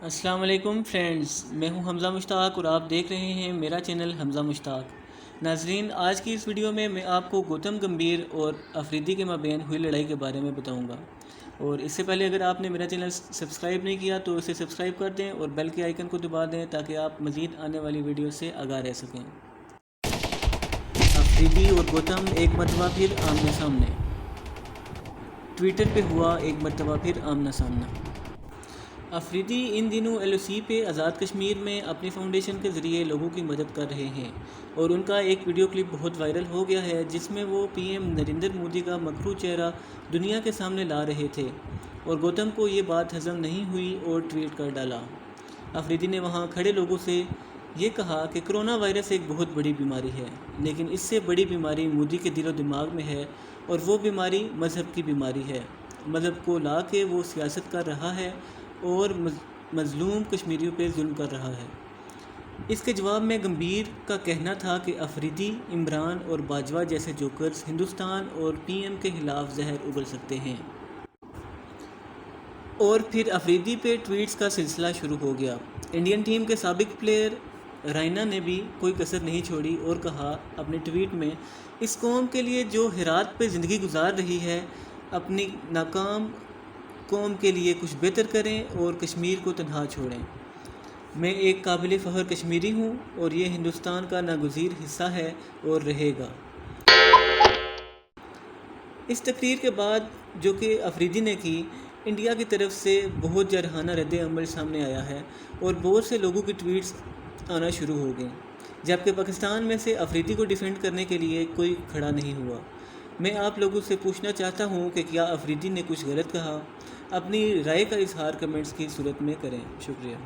السلام علیکم فرینڈز، میں ہوں حمزہ مشتاق اور آپ دیکھ رہے ہیں میرا چینل حمزہ مشتاق۔ ناظرین، آج کی اس ویڈیو میں آپ کو گوتم گمبھیر اور افریدی کے مابین ہوئی لڑائی کے بارے میں بتاؤں گا، اور اس سے پہلے اگر آپ نے میرا چینل سبسکرائب نہیں کیا تو اسے سبسکرائب کر دیں اور بیل کے آئیکن کو دبا دیں تاکہ آپ مزید آنے والی ویڈیو سے آگاہ رہ سکیں۔ افریدی اور گوتم ایک مرتبہ پھر آمنے سامنے۔ ٹویٹر پہ ہوا ایک مرتبہ پھر آمنا سامنا۔ افریدی ان دنوں ایل او سی پہ آزاد کشمیر میں اپنی فاؤنڈیشن کے ذریعے لوگوں کی مدد کر رہے ہیں، اور ان کا ایک ویڈیو کلپ بہت وائرل ہو گیا ہے جس میں وہ پی ایم نریندر مودی کا مکروہ چہرہ دنیا کے سامنے لا رہے تھے، اور گوتم کو یہ بات ہضم نہیں ہوئی اور ٹویٹ کر ڈالا۔ افریدی نے وہاں کھڑے لوگوں سے یہ کہا کہ کرونا وائرس ایک بہت بڑی بیماری ہے، لیکن اس سے بڑی بیماری مودی کے دل و دماغ میں ہے، اور وہ بیماری مذہب کی بیماری ہے۔ مذہب کو لا کے وہ سیاست کر رہا ہے اور مظلوم کشمیریوں پہ ظلم کر رہا ہے۔ اس کے جواب میں گمبھیر کا کہنا تھا کہ افریدی، عمران اور باجوہ جیسے جوکرز ہندوستان اور پی ایم کے خلاف زہر اگل سکتے ہیں۔ اور پھر افریدی پہ ٹویٹس کا سلسلہ شروع ہو گیا۔ انڈین ٹیم کے سابق پلیئر رائنا نے بھی کوئی کسر نہیں چھوڑی اور کہا اپنے ٹویٹ میں، اس قوم کے لیے جو ہرات پہ زندگی گزار رہی ہے، اپنی ناکام قوم کے لیے کچھ بہتر کریں اور کشمیر کو تنہا چھوڑیں۔ میں ایک قابل فخر کشمیری ہوں اور یہ ہندوستان کا ناگزیر حصہ ہے اور رہے گا۔ اس تقریر کے بعد جو کہ افریدی نے کی، انڈیا کی طرف سے بہت جارحانہ رد عمل سامنے آیا ہے اور بہت سے لوگوں کی ٹویٹس آنا شروع ہو گئیں، جبکہ پاکستان میں سے افریدی کو ڈیفینڈ کرنے کے لیے کوئی کھڑا نہیں ہوا۔ میں آپ لوگوں سے پوچھنا چاہتا ہوں کہ کیا افریدی نے کچھ غلط کہا؟ اپنی رائے کا اظہار کمنٹس کی صورت میں کریں۔ شکریہ۔